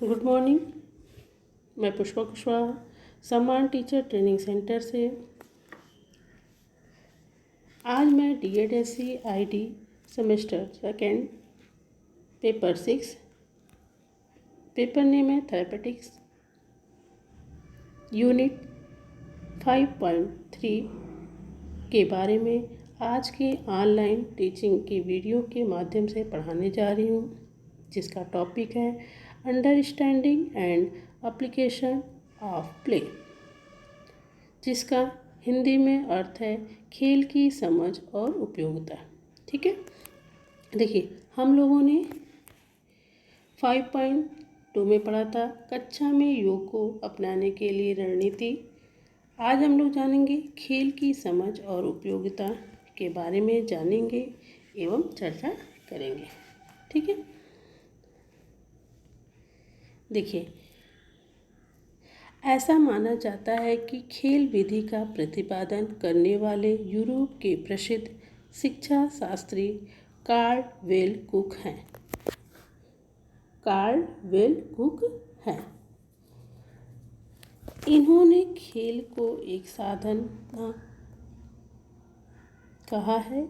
Good morning. मैं पुष्पा कुशवाहा सम्मान teacher training centre से। आज मैं DED ID semester second paper 6 paper name है थेरेपेटिक्स यूनिट 5.3 के बारे में आज के ऑनलाइन टीचिंग के वीडियो के माध्यम से पढ़ाने जा रही हूँ, जिसका टॉपिक है understanding and application of play, जिसका हिंदी में अर्थ है खेल की समझ और उपयोगिता। ठीक है, देखिए हम लोगों ने 5.2 में पढ़ा था कक्षा में योग को अपनाने के लिए रणनीति। आज हम लोग जानेंगे खेल की समझ और उपयोगिता के बारे में जानेंगे एवं चर्चा करेंगे। ठीक है, देखिए ऐसा माना जाता है कि खेल विधि का प्रतिपादन करने वाले यूरोप के प्रसिद्ध शिक्षा शास्त्री कार्ल वेल कुक हैं। इन्होंने खेल को एक साधन कहा है।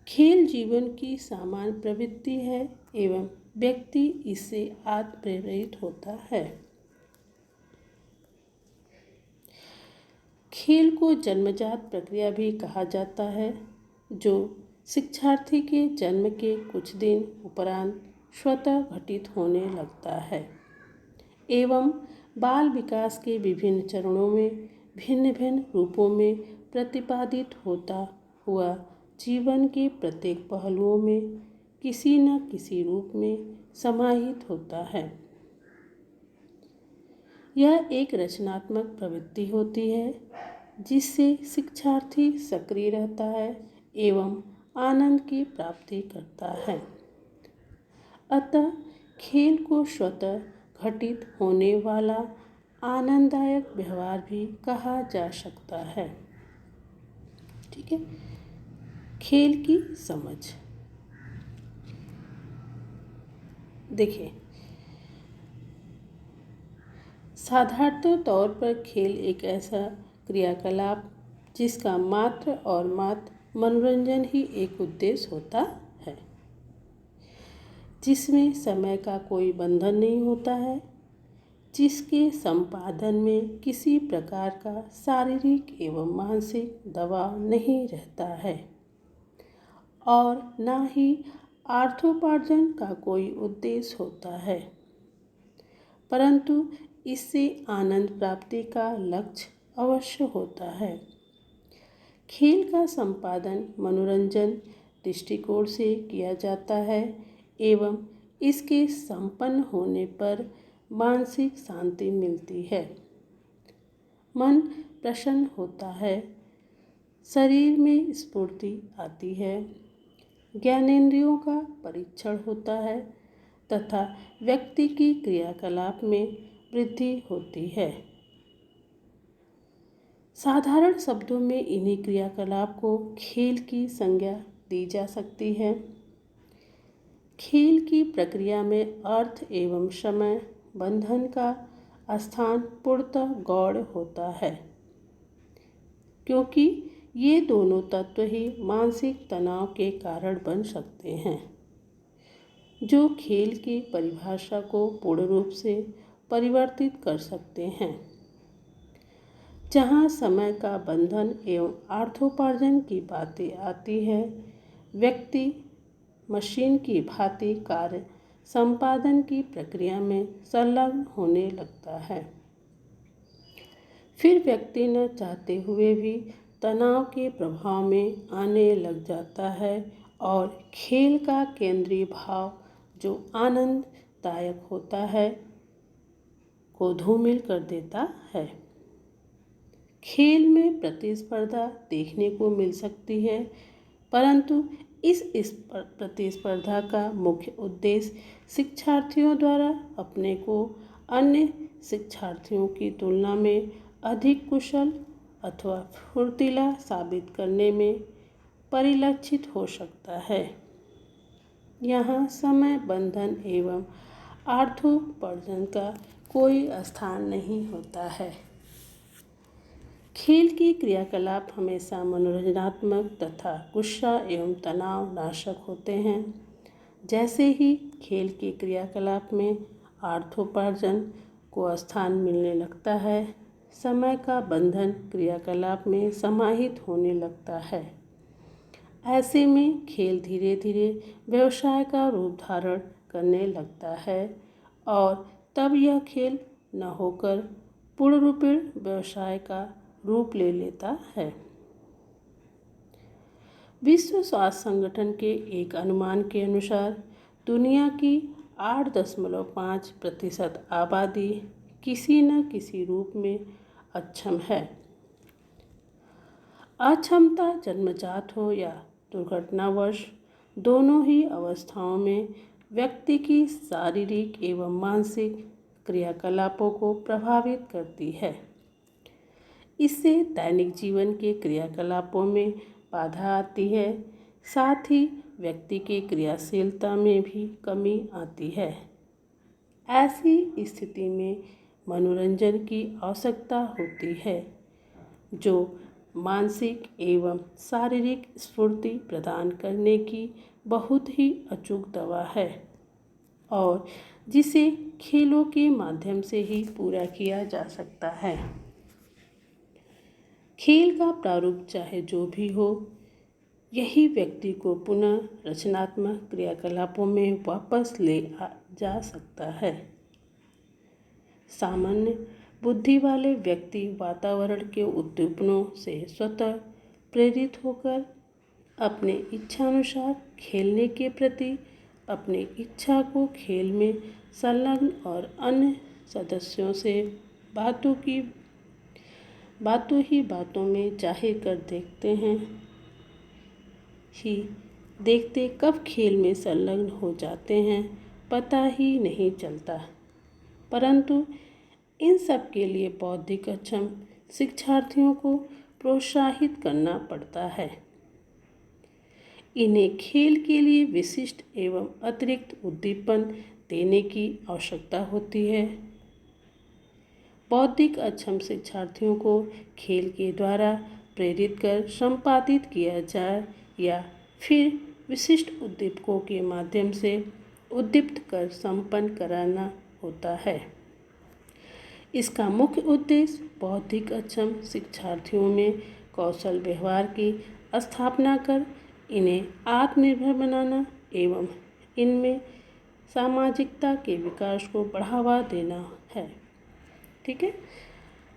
खेल जीवन की सामान्य प्रवृत्ति है एवं व्यक्ति इससे आत्मप्रेरित होता है। खेल को जन्मजात प्रक्रिया भी कहा जाता है, जो शिक्षार्थी के जन्म के कुछ दिन उपरांत स्वतः घटित होने लगता है एवं बाल विकास के विभिन्न चरणों में भिन्न भिन्न रूपों में प्रतिपादित होता हुआ जीवन के प्रत्येक पहलुओं में किसी न किसी रूप में समाहित होता है। यह एक रचनात्मक प्रवृत्ति होती है जिससे शिक्षार्थी सक्रिय रहता है एवं आनंद की प्राप्ति करता है। अतः खेल को स्वतः घटित होने वाला आनंददायक व्यवहार भी कहा जा सकता है। ठीक है, खेल की समझ देखिए, साधारणतः तौर पर खेल एक ऐसा क्रियाकलाप जिसका मात्र और मात्र मनोरंजन ही एक उद्देश्य होता है, जिसमें समय का कोई बंधन नहीं होता है, जिसके संपादन में किसी प्रकार का शारीरिक एवं मानसिक दबाव नहीं रहता है और न ही अर्थोपार्जन का कोई उद्देश्य होता है, परंतु इससे आनंद प्राप्ति का लक्ष्य अवश्य होता है। खेल का संपादन मनोरंजन दृष्टिकोण से किया जाता है एवं इसके संपन्न होने पर मानसिक शांति मिलती है, मन प्रसन्न होता है, शरीर में स्फूर्ति आती है, ज्ञानेंद्रियों का परीक्षण होता है तथा व्यक्ति की क्रियाकलाप में वृद्धि होती है। साधारण शब्दों में इन्हीं क्रियाकलाप को खेल की संज्ञा दी जा सकती है। खेल की प्रक्रिया में अर्थ एवं समय बंधन का स्थान पूर्णतः गौण होता है, क्योंकि ये दोनों तत्व ही मानसिक तनाव के कारण बन सकते हैं, जो खेल की परिभाषा को पूर्ण रूप से परिवर्तित कर सकते हैं। जहाँ समय का बंधन एवं अर्थोपार्जन की बातें आती है, व्यक्ति मशीन की भांति कार्य संपादन की प्रक्रिया में संलग्न होने लगता है। फिर व्यक्ति न चाहते हुए भी तनाव के प्रभाव में आने लग जाता है और खेल का केंद्रीय भाव जो आनंददायक होता है को धूमिल कर देता है। खेल में प्रतिस्पर्धा देखने को मिल सकती है, परंतु इस प्रतिस्पर्धा का मुख्य उद्देश्य शिक्षार्थियों द्वारा अपने को अन्य शिक्षार्थियों की तुलना में अधिक कुशल अथवा फुर्तीला साबित करने में परिलक्षित हो सकता है। यहाँ समय बंधन एवं अर्थोपार्जन का कोई स्थान नहीं होता है। खेल के क्रियाकलाप हमेशा मनोरंजनात्मक तथा गुस्सा एवं तनाव नाशक होते हैं। जैसे ही खेल के क्रियाकलाप में अर्थोपार्जन को स्थान मिलने लगता है, समय का बंधन क्रियाकलाप में समाहित होने लगता है। ऐसे में खेल धीरे धीरे व्यवसाय का रूप धारण करने लगता है और तब यह खेल न होकर पूर्ण रूपेण व्यवसाय का रूप ले लेता है। विश्व स्वास्थ्य संगठन के एक अनुमान के अनुसार दुनिया की 8.5% आबादी किसी न किसी रूप में अक्षम है। अक्षमता जन्मजात हो या दुर्घटनावश, दोनों ही अवस्थाओं में व्यक्ति की शारीरिक एवं मानसिक क्रियाकलापों को प्रभावित करती है। इससे दैनिक जीवन के क्रियाकलापों में बाधा आती है, साथ ही व्यक्ति की क्रियाशीलता में भी कमी आती है। ऐसी स्थिति में मनोरंजन की आवश्यकता होती है, जो मानसिक एवं शारीरिक स्फूर्ति प्रदान करने की बहुत ही अचूक दवा है और जिसे खेलों के माध्यम से ही पूरा किया जा सकता है। खेल का प्रारूप चाहे जो भी हो, यही व्यक्ति को पुनः रचनात्मक क्रियाकलापों में वापस ले जा सकता है। सामान्य बुद्धि वाले व्यक्ति वातावरण के उद्दीपनों से स्वतः प्रेरित होकर अपने इच्छानुसार खेलने के प्रति अपनी इच्छा को खेल में संलग्न और अन्य सदस्यों से बातों में जाहिर कर देखते कब खेल में संलग्न हो जाते हैं पता ही नहीं चलता। परंतु इन सब के लिए बौद्धिक अक्षम शिक्षार्थियों को प्रोत्साहित करना पड़ता है। इन्हें खेल के लिए विशिष्ट एवं अतिरिक्त उद्दीपन देने की आवश्यकता होती है। बौद्धिक अक्षम शिक्षार्थियों को खेल के द्वारा प्रेरित कर संपादित किया जाए या फिर विशिष्ट उद्दीपकों के माध्यम से उद्दीप्त कर संपन्न कराना होता है। इसका मुख्य उद्देश्य बौद्धिक अक्षम शिक्षार्थियों में कौशल व्यवहार की स्थापना कर इन्हें आत्मनिर्भर बनाना एवं इनमें सामाजिकता के विकास को बढ़ावा देना है। ठीक है,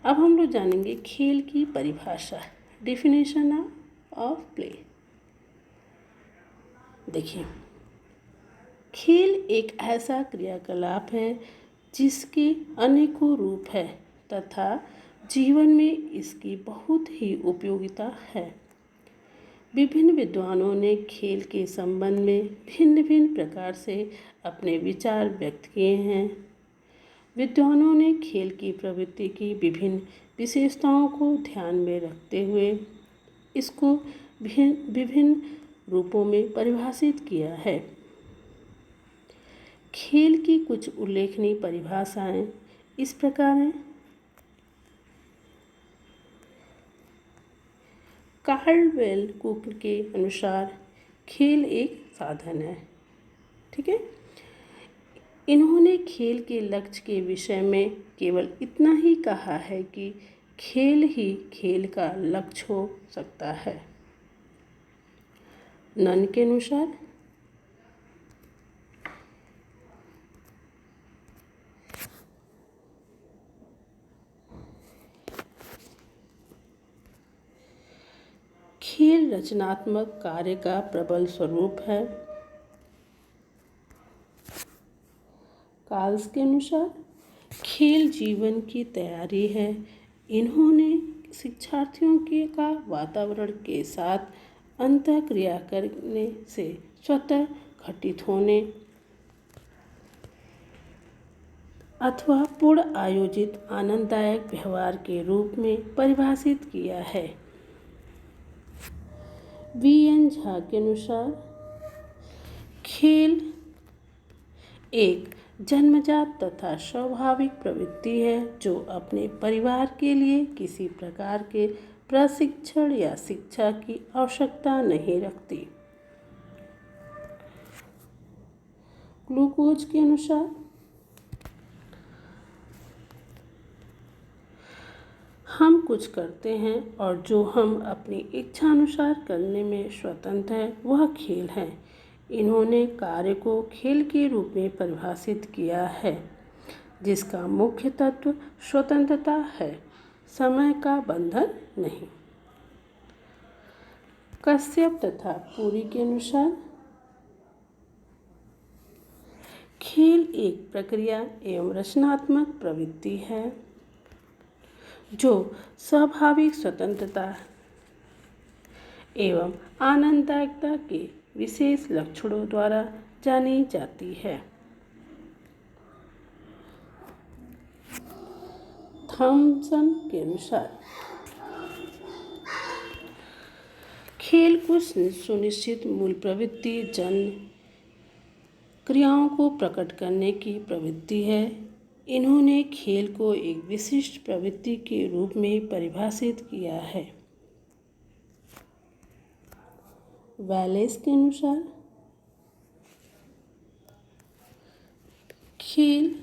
अब हम लोग जानेंगे खेल की परिभाषा, डेफिनेशन ऑफ प्ले। देखिए, खेल एक ऐसा क्रियाकलाप है जिसके अनेकों रूप है तथा जीवन में इसकी बहुत ही उपयोगिता है। विभिन्न विद्वानों ने खेल के संबंध में भिन्न भिन्न प्रकार से अपने विचार व्यक्त किए हैं। विद्वानों ने खेल की प्रवृत्ति की विभिन्न विशेषताओं को ध्यान में रखते हुए इसको विभिन्न रूपों में परिभाषित किया है। खेल की कुछ उल्लेखनीय परिभाषाएं इस प्रकार हैं। कार्लवेल कुक के अनुसार खेल एक साधन है। ठीक है, इन्होंने खेल के लक्ष्य के विषय में केवल इतना ही कहा है कि खेल ही खेल का लक्ष्य हो सकता है। नन के अनुसार खेल रचनात्मक कार्य का प्रबल स्वरूप है। काल्स के अनुसार खेल जीवन की तैयारी है। इन्होंने शिक्षार्थियों के का वातावरण के साथ अंतःक्रिया करने से स्वतः घटित होने अथवा पूर्ण आयोजित आनंददायक व्यवहार के रूप में परिभाषित किया है। वी.एन. झा के अनुसार खेल एक जन्मजात तथा स्वाभाविक प्रवृत्ति है जो अपने परिवार के लिए किसी प्रकार के प्रशिक्षण या शिक्षा की आवश्यकता नहीं रखती। ग्लूकोज के अनुसार हम कुछ करते हैं और जो हम अपनी इच्छा अनुसार करने में स्वतंत्र हैं वह खेल है। इन्होंने कार्य को खेल के रूप में परिभाषित किया है जिसका मुख्य तत्व स्वतंत्रता है, समय का बंधन नहीं। कश्यप तथा पुरी के अनुसार खेल एक प्रक्रिया एवं रचनात्मक प्रवृत्ति है जो स्वाभाविक स्वतंत्रता एवं आनंददायकता के विशेष लक्षणों द्वारा जानी जाती है। थॉमसन के अनुसार खेल कुछ सुनिश्चित मूल प्रवृत्ति जन्य क्रियाओं को प्रकट करने की प्रवृत्ति है। इन्होंने खेल को एक विशिष्ट प्रवृत्ति के रूप में परिभाषित किया है। वैलेस के अनुसार खेल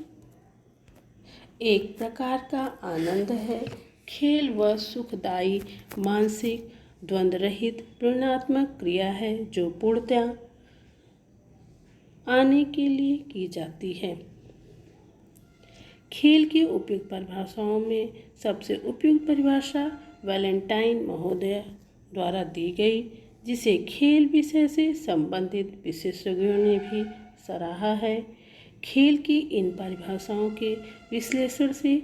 एक प्रकार का आनंद है। खेल वह सुखदायी मानसिक द्वंद्व रहित प्रेरणात्मक क्रिया है जो पूर्णतया आने के लिए की जाती है। खेल की उपयुक्त परिभाषाओं में सबसे उपयुक्त परिभाषा वैलेंटाइन महोदय द्वारा दी गई, जिसे खेल विषय से संबंधित विशेषज्ञों ने भी सराहा है। खेल की इन परिभाषाओं के विश्लेषण से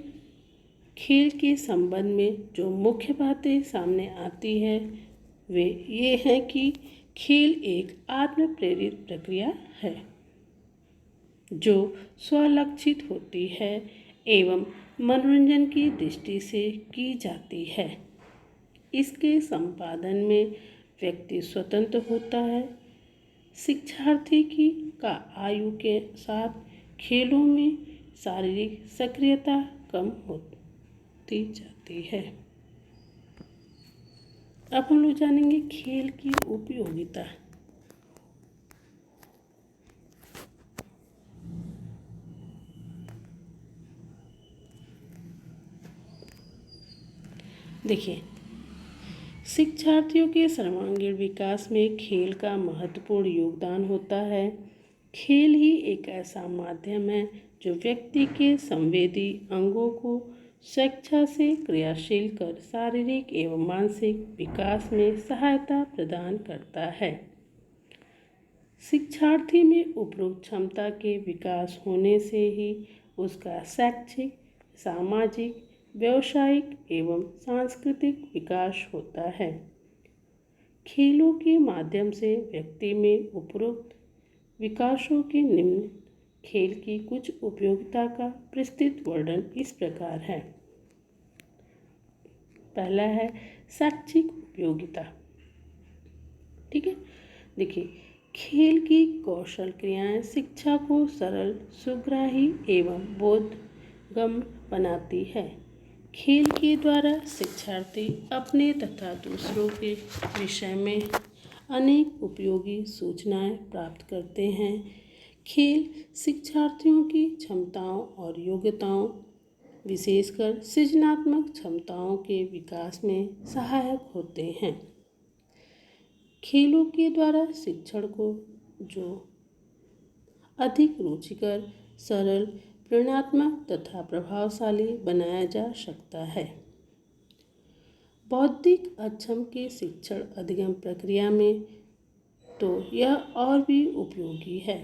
खेल के संबंध में जो मुख्य बातें सामने आती है वे ये हैं कि खेल एक आत्म प्रेरित प्रक्रिया है जो स्वलक्षित होती है एवं मनोरंजन की दृष्टि से की जाती है। इसके संपादन में व्यक्ति स्वतंत्र होता है। शिक्षार्थी का आयु के साथ खेलों में शारीरिक सक्रियता कम होती जाती है। अब हम लोग जानेंगे खेल की उपयोगिता। देखिए, शिक्षार्थियों के सर्वांगीण विकास में खेल का महत्वपूर्ण योगदान होता है। खेल ही एक ऐसा माध्यम है जो व्यक्ति के संवेदी अंगों को स्वेच्छा से क्रियाशील कर शारीरिक एवं मानसिक विकास में सहायता प्रदान करता है। शिक्षार्थी में उपरोक्त क्षमता के विकास होने से ही उसका शैक्षिक, सामाजिक, व्यावसायिक एवं सांस्कृतिक विकास होता है। खेलों के माध्यम से व्यक्ति में उपरोक्त विकासों के निम्न खेल की कुछ उपयोगिता का विस्तृत वर्णन इस प्रकार है। पहला है शैक्षिक उपयोगिता। ठीक है, देखिए, खेल की कौशल क्रियाएं शिक्षा को सरल, सुग्राही एवं बोधगम्य बनाती है। खेल के द्वारा शिक्षार्थी अपने तथा दूसरों के विषय में अनेक उपयोगी सूचनाएं प्राप्त करते हैं। खेल शिक्षार्थियों की क्षमताओं और योग्यताओं, विशेषकर सृजनात्मक क्षमताओं के विकास में सहायक होते हैं। खेलों के द्वारा शिक्षण को जो अधिक रुचिकर, सरल, प्रेरणात्मक तथा प्रभावशाली बनाया जा सकता है। बौद्धिक अक्षम के शिक्षण अधिगम प्रक्रिया में तो यह और भी उपयोगी है।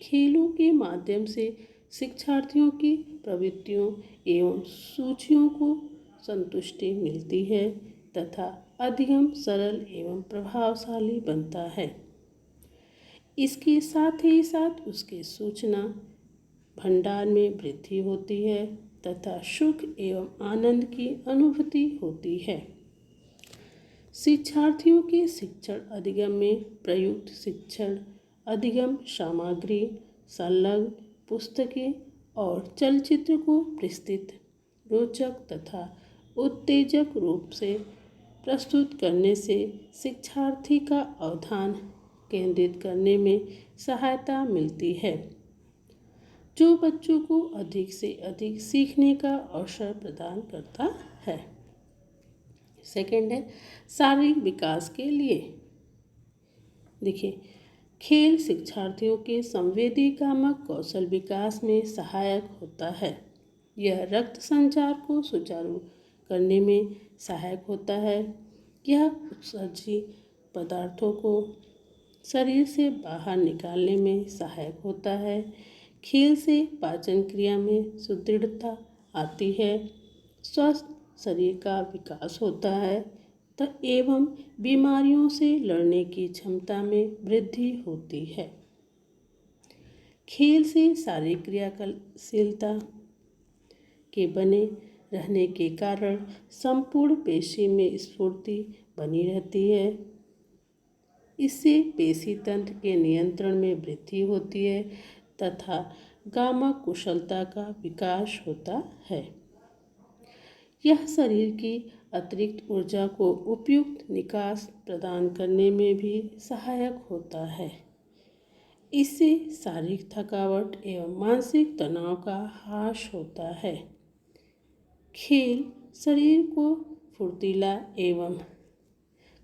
खेलों के माध्यम से शिक्षार्थियों की प्रवृत्तियों एवं सूचियों को संतुष्टि मिलती है तथा अधिगम सरल एवं प्रभावशाली बनता है। इसके साथ ही साथ उसके सूचना भंडार में वृद्धि होती है तथा सुख एवं आनंद की अनुभूति होती है। शिक्षार्थियों के शिक्षण अधिगम में प्रयुक्त शिक्षण अधिगम सामग्री संलग्न पुस्तकें और चलचित्र को प्रस्तुत रोचक तथा उत्तेजक रूप से प्रस्तुत करने से शिक्षार्थी का अवधान केंद्रित करने में सहायता मिलती है, जो बच्चों को अधिक से अधिक सीखने का अवसर प्रदान करता है। सेकंड है शारीरिक विकास के लिए। देखिए, खेल शिक्षार्थियों के संवेदीकामक कौशल विकास में सहायक होता है। यह रक्त संचार को सुचारू करने में सहायक होता है। यह उत्सर्जी पदार्थों को शरीर से बाहर निकालने में सहायक होता है। खेल से पाचन क्रिया में सुदृढ़ता आती है, स्वस्थ शरीर का विकास होता है एवं बीमारियों से लड़ने की क्षमता में वृद्धि होती है। खेल से शारीरिक क्रियाशीलता के बने रहने के कारण संपूर्ण पेशी में स्फूर्ति बनी रहती है। इससे पेशी तंत्र के नियंत्रण में वृद्धि होती है तथा गामक कुशलता का विकास होता है। यह शरीर की अतिरिक्त ऊर्जा को उपयुक्त निकास प्रदान करने में भी सहायक होता है। इससे शारीरिक थकावट एवं मानसिक तनाव का ह्रास होता है। खेल शरीर को फुर्तीला एवं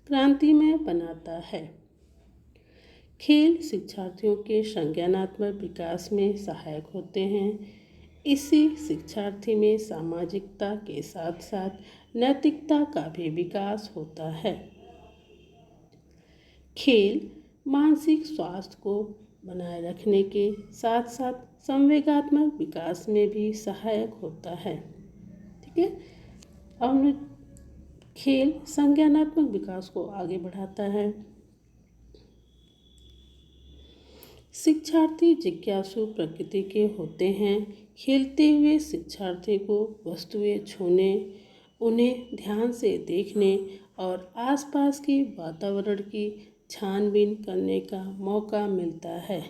क्रांतिमय बनाता है। खेल शिक्षार्थियों के संज्ञानात्मक विकास में सहायक होते हैं। इससे शिक्षार्थी में सामाजिकता के साथ साथ नैतिकता का भी विकास होता है। खेल मानसिक स्वास्थ्य को बनाए रखने के साथ साथ संवेगात्मक विकास में भी सहायक होता है। ठीक है, अब खेल संज्ञानात्मक विकास को आगे बढ़ाता है। शिक्षार्थी जिज्ञासु प्रकृति के होते हैं। खेलते हुए शिक्षार्थी को वस्तुएं छूने, उन्हें ध्यान से देखने और आसपास के वातावरण की छानबीन करने का मौका मिलता है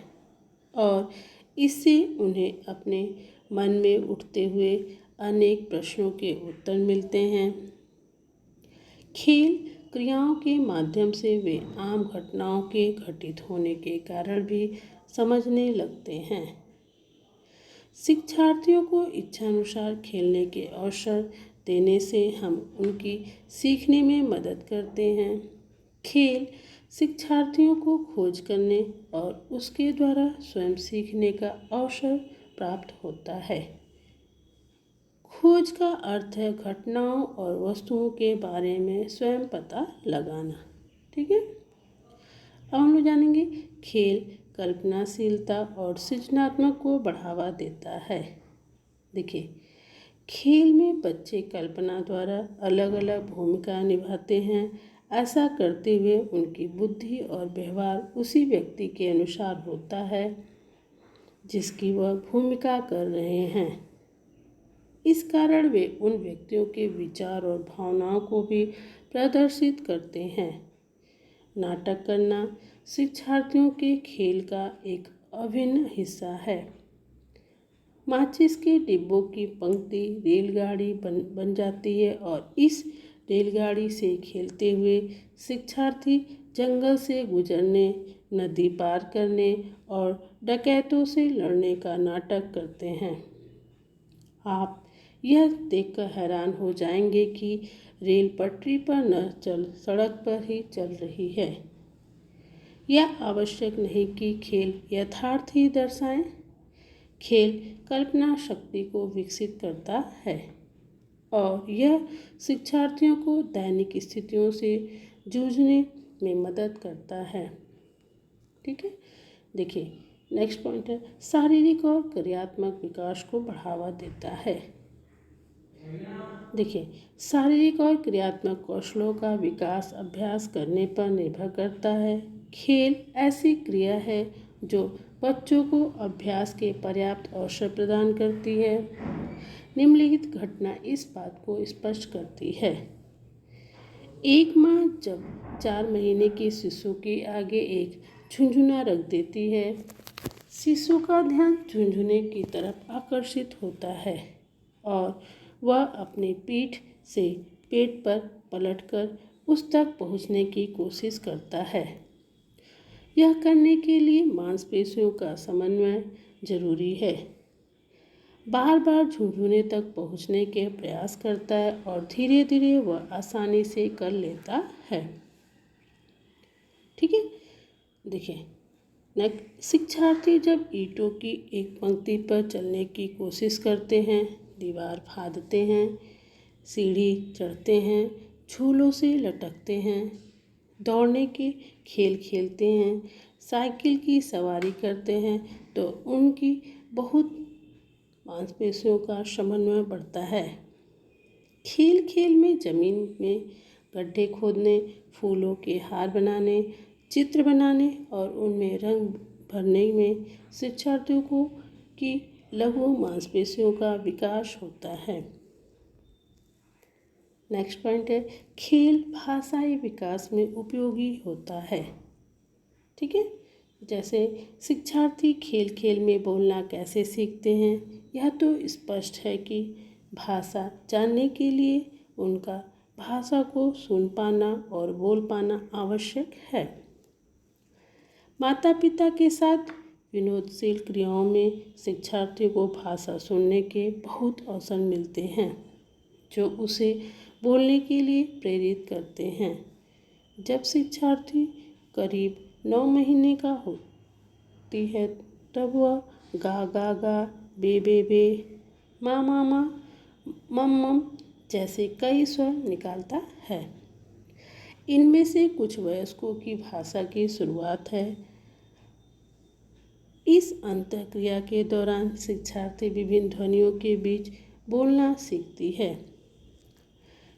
और इससे उन्हें अपने मन में उठते हुए अनेक प्रश्नों के उत्तर मिलते हैं। खेल क्रियाओं के माध्यम से वे आम घटनाओं के घटित होने के कारण भी समझने लगते हैं। शिक्षार्थियों को इच्छानुसार खेलने के अवसर देने से हम उनकी सीखने में मदद करते हैं। खेल शिक्षार्थियों को खोज करने और उसके द्वारा स्वयं सीखने का अवसर प्राप्त होता है। खोज का अर्थ है घटनाओं और वस्तुओं के बारे में स्वयं पता लगाना। ठीक है, अब हम लोग जानेंगे खेल कल्पनाशीलता और सृजनात्मक को बढ़ावा देता है। देखिए, खेल में बच्चे कल्पना द्वारा अलग अलग भूमिका निभाते हैं। ऐसा करते हुए उनकी बुद्धि और व्यवहार उसी व्यक्ति के अनुसार होता है जिसकी वह भूमिका कर रहे हैं। इस कारण वे उन व्यक्तियों के विचार और भावनाओं को भी प्रदर्शित करते हैं। नाटक करना शिक्षार्थियों के खेल का एक अभिन्न हिस्सा है। माचिस के डिब्बों की पंक्ति रेलगाड़ी बन जाती है और इस रेलगाड़ी से खेलते हुए शिक्षार्थी जंगल से गुजरने, नदी पार करने और डकैतों से लड़ने का नाटक करते हैं। आप यह देखकर हैरान हो जाएंगे कि रेल पटरी पर न चल सड़क पर ही चल रही है। यह आवश्यक नहीं कि खेल यथार्थ ही दर्शाएं। खेल कल्पना शक्ति को विकसित करता है और यह शिक्षार्थियों को दैनिक स्थितियों से जूझने में मदद करता है। ठीक है, देखिए नेक्स्ट पॉइंट है शारीरिक और क्रियात्मक विकास को बढ़ावा देता है। देखिए, शारीरिक और क्रियात्मक कौशलों का विकास अभ्यास करने पर निर्भर करता है। खेल ऐसी क्रिया है जो बच्चों को अभ्यास के पर्याप्त अवसर प्रदान करती है। निम्नलिखित घटना इस बात को स्पष्ट करती है। एक माँ जब 4 महीने के शिशु के आगे एक झुनझुना रख देती है शिशु का ध्यान झुनझुने की तरफ आकर्षित होता है और वह अपनी पीठ से पेट पर पलटकर उस तक पहुंचने की कोशिश करता है। यह करने के लिए मांसपेशियों का समन्वय जरूरी है। बार बार झुनझुने तक पहुंचने के प्रयास करता है और धीरे धीरे वह आसानी से कर लेता है। ठीक है, देखिए, शिक्षार्थी जब ईंटों की एक पंक्ति पर चलने की कोशिश करते हैं, दीवार फादते हैं, सीढ़ी चढ़ते हैं, झूलों से लटकते हैं, दौड़ने के खेल खेलते हैं, साइकिल की सवारी करते हैं, तो उनकी बहुत मांसपेशियों का समन्वय बढ़ता है। खेल खेल में जमीन में गड्ढे खोदने, फूलों के हार बनाने, चित्र बनाने और उनमें रंग भरने में शिक्षार्थियों को की लघु मांसपेशियों का विकास होता है। नेक्स्ट पॉइंट है, खेल भाषाई विकास में उपयोगी होता है। ठीक है, जैसे शिक्षार्थी खेल खेल में बोलना कैसे सीखते हैं, यह तो स्पष्ट है कि भाषा जानने के लिए उनका भाषा को सुन पाना और बोल पाना आवश्यक है। माता पिता के साथ विनोदशील क्रियाओं में शिक्षार्थियों को भाषा सुनने के बहुत अवसर मिलते हैं जो उसे बोलने के लिए प्रेरित करते हैं। जब शिक्षार्थी करीब 9 महीने का होती है तब वह गा गा गा, बे, मा मा, मम मम जैसे कई स्वर निकालता है। इनमें से कुछ वयस्कों की भाषा की शुरुआत है। इस अंतःक्रिया के दौरान शिक्षार्थी विभिन्न ध्वनियों के बीच बोलना सीखती है।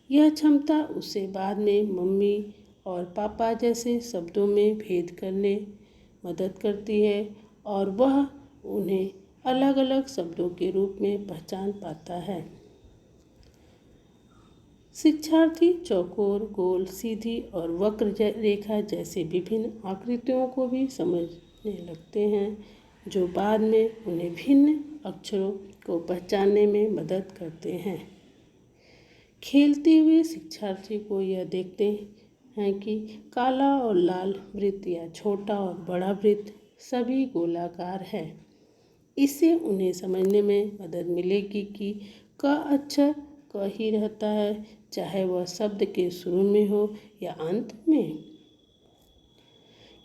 यह क्षमता उसे बाद में मम्मी और पापा जैसे शब्दों में भेद करने मदद करती है और वह उन्हें अलग अलग शब्दों के रूप में पहचान पाता है। शिक्षार्थी चौकोर, गोल, सीधी और वक्र रेखा जैसे विभिन्न आकृतियों को भी समझने लगते हैं जो बाद में उन्हें भिन्न अक्षरों को पहचानने में मदद करते हैं। खेलते हुए शिक्षार्थी को यह देखते हैं कि काला और लाल वृत्त या छोटा और बड़ा वृत्त सभी गोलाकार है। इससे उन्हें समझने में मदद मिलेगी कि क अक्षर क ही रहता है, चाहे वह शब्द के शुरू में हो या अंत में।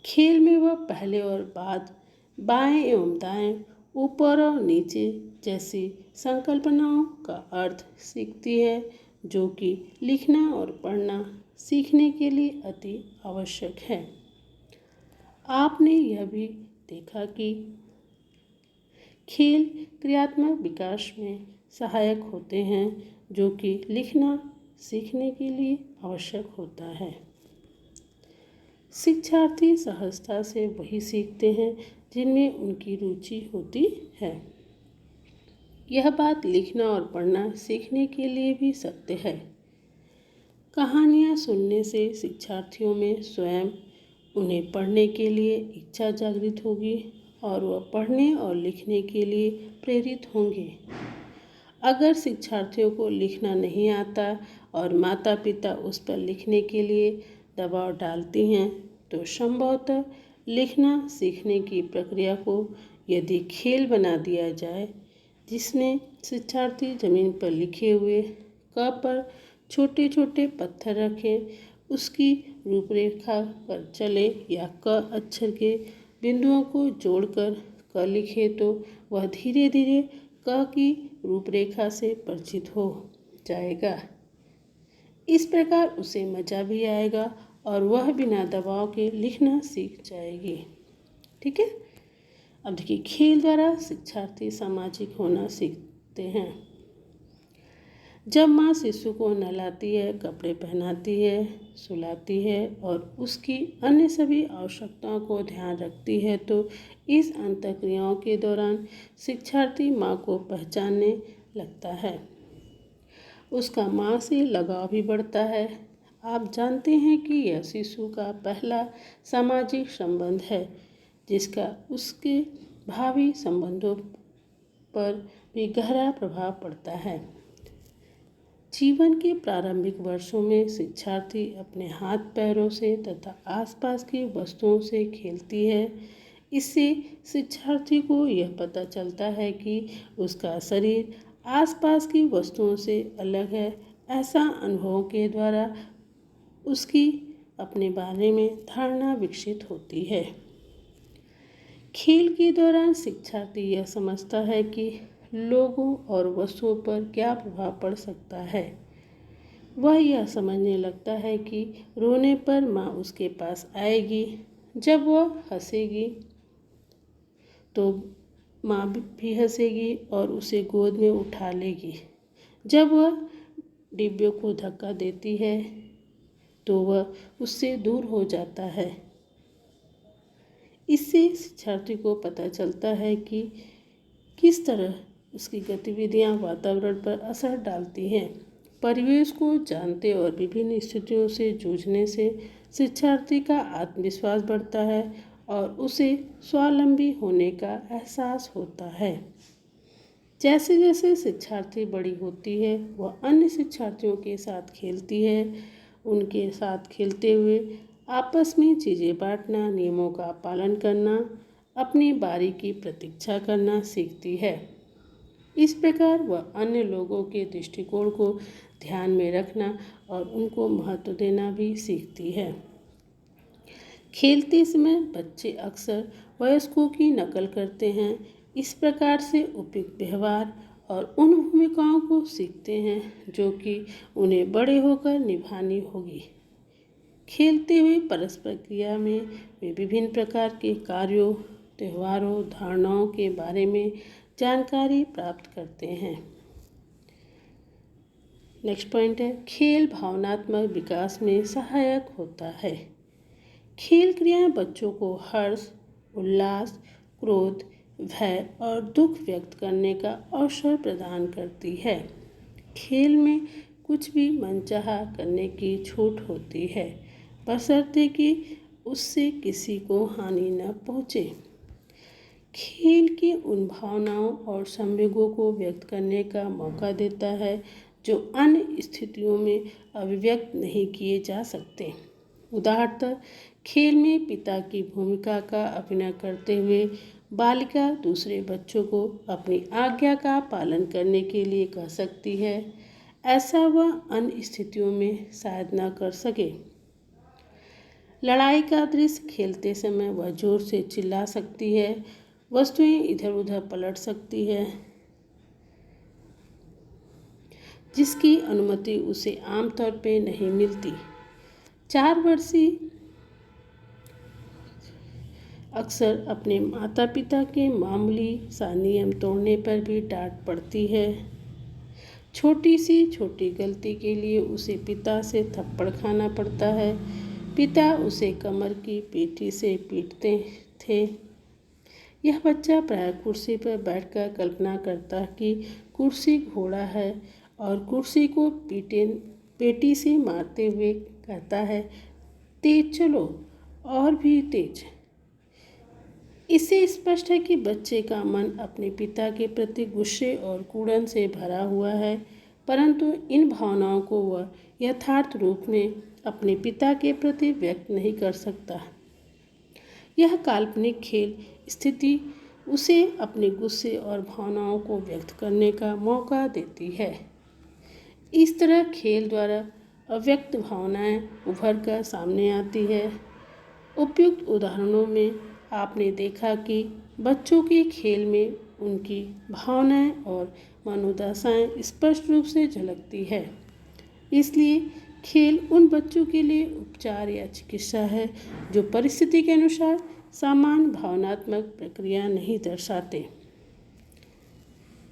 खेल में वह पहले और बाद, बाएं एवं दाएं, ऊपर और नीचे जैसी संकल्पनाओं का अर्थ सीखती है जो कि लिखना और पढ़ना सीखने के लिए अति आवश्यक है। आपने यह भी देखा कि खेल क्रियात्मक विकास में सहायक होते हैं जो कि लिखना सीखने के लिए आवश्यक होता है। शिक्षार्थी सहजता से वही सीखते हैं जिनमें उनकी रुचि होती है। यह बात लिखना और पढ़ना सीखने के लिए भी सत्य है। कहानियाँ सुनने से शिक्षार्थियों में स्वयं उन्हें पढ़ने के लिए इच्छा जागृत होगी और वह पढ़ने और लिखने के लिए प्रेरित होंगे। अगर शिक्षार्थियों को लिखना नहीं आता और माता पिता उस पर लिखने के लिए दबाव डालती हैं तो संभवतः लिखना सीखने की प्रक्रिया को यदि खेल बना दिया जाए जिसमें शिक्षार्थी जमीन पर लिखे हुए क पर छोटे छोटे पत्थर रखें, उसकी रूपरेखा पर चले या क अक्षर के बिंदुओं को जोड़कर क लिखे तो वह धीरे धीरे क की रूपरेखा से परिचित हो जाएगा। इस प्रकार उसे मज़ा भी आएगा और वह बिना दबाव के लिखना सीख जाएगी। ठीक है, अब देखिए, खेल द्वारा शिक्षार्थी सामाजिक होना सीखते हैं। जब माँ शिशु को नहलाती है, कपड़े पहनाती है, सुलाती है और उसकी अन्य सभी आवश्यकताओं को ध्यान रखती है तो इस अंतःक्रियाओं के दौरान शिक्षार्थी माँ को पहचानने लगता है। उसका माँ से लगाव भी बढ़ता है। आप जानते हैं कि यह शिशु का पहला सामाजिक संबंध है जिसका उसके भावी संबंधों पर भी गहरा प्रभाव पड़ता है। जीवन के प्रारंभिक वर्षों में शिक्षार्थी अपने हाथ पैरों से तथा आसपास की वस्तुओं से खेलती है। इससे शिक्षार्थी को यह पता चलता है कि उसका शरीर आसपास की वस्तुओं से अलग है। ऐसा अनुभवों के द्वारा उसकी अपने बारे में धारणा विकसित होती है। खेल के दौरान शिक्षार्थी यह समझता है कि लोगों और वस्तुओं पर क्या प्रभाव पड़ सकता है। वह यह समझने लगता है कि रोने पर माँ उसके पास आएगी, जब वह हंसेगी तो माँ भी हंसेगी और उसे गोद में उठा लेगी। जब वह डिब्बे को धक्का देती है तो वह उससे दूर हो जाता है। इससे शिक्षार्थी को पता चलता है कि किस तरह उसकी गतिविधियां वातावरण पर असर डालती हैं। परिवेश को जानते और विभिन्न स्थितियों से जूझने से शिक्षार्थी का आत्मविश्वास बढ़ता है और उसे स्वावलंबी होने का एहसास होता है। जैसे जैसे शिक्षार्थी बड़ी होती है वह अन्य शिक्षार्थियों के साथ खेलती है। उनके साथ खेलते हुए आपस में चीज़ें बांटना, नियमों का पालन करना, अपनी बारी की प्रतीक्षा करना सीखती है। इस प्रकार वह अन्य लोगों के दृष्टिकोण को ध्यान में रखना और उनको महत्व देना भी सीखती है। खेलते समय बच्चे अक्सर वयस्कों की नकल करते हैं। इस प्रकार से उपयुक्त व्यवहार और उन भूमिकाओं को सीखते हैं जो कि उन्हें बड़े होकर निभानी होगी। खेलते हुए परस्पर क्रिया में वे विभिन्न प्रकार के कार्यों, त्योहारों, धारणाओं के बारे में जानकारी प्राप्त करते हैं। नेक्स्ट पॉइंट है, खेल भावनात्मक विकास में सहायक होता है। खेल क्रियाएं बच्चों को हर्ष, उल्लास, क्रोध, भय और दुख व्यक्त करने का अवसर प्रदान करती है। खेल में कुछ भी मनचाहा करने की छूट होती है, बशर्ते कि उससे किसी को हानि न पहुँचे। खेल की उन भावनाओं और संवेगों को व्यक्त करने का मौका देता है जो अन्य स्थितियों में अभिव्यक्त नहीं किए जा सकते। उदाहरणतः खेल में पिता की भूमिका का अभिनय करते हुए बालिका दूसरे बच्चों को अपनी आज्ञा का पालन करने के लिए कह सकती है। ऐसा वह अन्य स्थितियों में शायद न कर सके। लड़ाई का दृश्य खेलते समय वह जोर से चिल्ला सकती है, वस्तुएं इधर उधर पलट सकती है, जिसकी अनुमति उसे आमतौर पर नहीं मिलती। 4 वर्षीय अक्सर अपने माता पिता के मामूली सा नियम तोड़ने पर भी डांट पड़ती है। छोटी गलती के लिए उसे पिता से थप्पड़ खाना पड़ता है। पिता उसे कमर की पेठी से पीटते थे। यह बच्चा प्रायः कुर्सी पर बैठकर कल्पना करता कि कुर्सी घोड़ा है और कुर्सी को पेटी से मारते हुए कहता है, तेज चलो और भी तेज। इससे स्पष्ट है कि बच्चे का मन अपने पिता के प्रति गुस्से और कूड़न से भरा हुआ है, परंतु इन भावनाओं को वह यथार्थ रूप में अपने पिता के प्रति व्यक्त नहीं कर सकता। यह काल्पनिक खेल स्थिति उसे अपने गुस्से और भावनाओं को व्यक्त करने का मौका देती है। इस तरह खेल द्वारा अव्यक्त भावनाएं उभर कर सामने आती है। उपयुक्त उदाहरणों में आपने देखा कि बच्चों के खेल में उनकी भावनाएं और मनोदशाएं स्पष्ट रूप से झलकती है। इसलिए खेल उन बच्चों के लिए उपचार या चिकित्सा है जो परिस्थिति के अनुसार सामान्य भावनात्मक प्रक्रिया नहीं दर्शाते।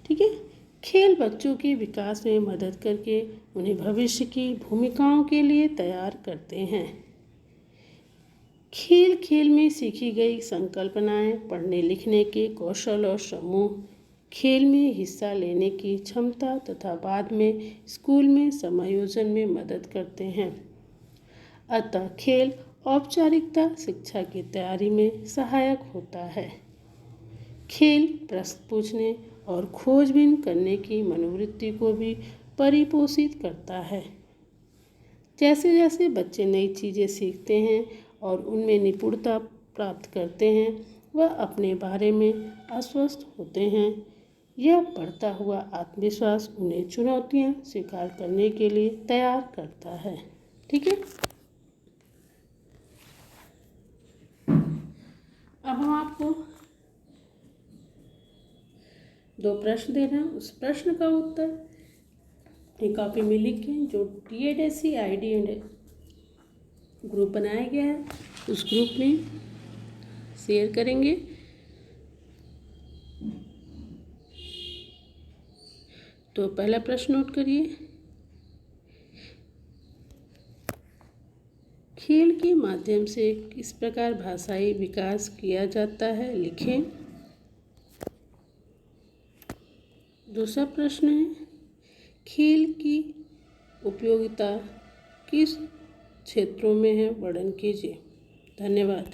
ठीक है, खेल बच्चों के विकास में मदद करके उन्हें भविष्य की भूमिकाओं के लिए तैयार करते हैं। खेल में सीखी गई संकल्पनाएं, पढ़ने लिखने के कौशल और समूह, खेल में हिस्सा लेने की क्षमता तथा बाद में स्कूल में समायोजन में मदद करते हैं। अतः खेल औपचारिकता शिक्षा की तैयारी में सहायक होता है। खेल प्रश्न पूछने और खोजबीन करने की मनोवृत्ति को भी परिपोषित करता है। जैसे जैसे बच्चे नई चीज़ें सीखते हैं और उनमें निपुणता प्राप्त करते हैं, वह अपने बारे में आश्वस्त होते हैं। यह बढ़ता हुआ आत्मविश्वास उन्हें चुनौतियां स्वीकार करने के लिए तैयार करता है। ठीक है, अब हम आपको 2 प्रश्न दे रहे हैं। उस प्रश्न का उत्तर एक कॉपी में लिखें जो TADSC ग्रुप बनाया गया है, उस ग्रुप में शेयर करेंगे। तो पहला प्रश्न नोट करिए। खेल के माध्यम से किस प्रकार भाषाई विकास किया जाता है, लिखें। दूसरा प्रश्न है, खेल की उपयोगिता किस क्षेत्रों में है, वर्णन कीजिए। धन्यवाद।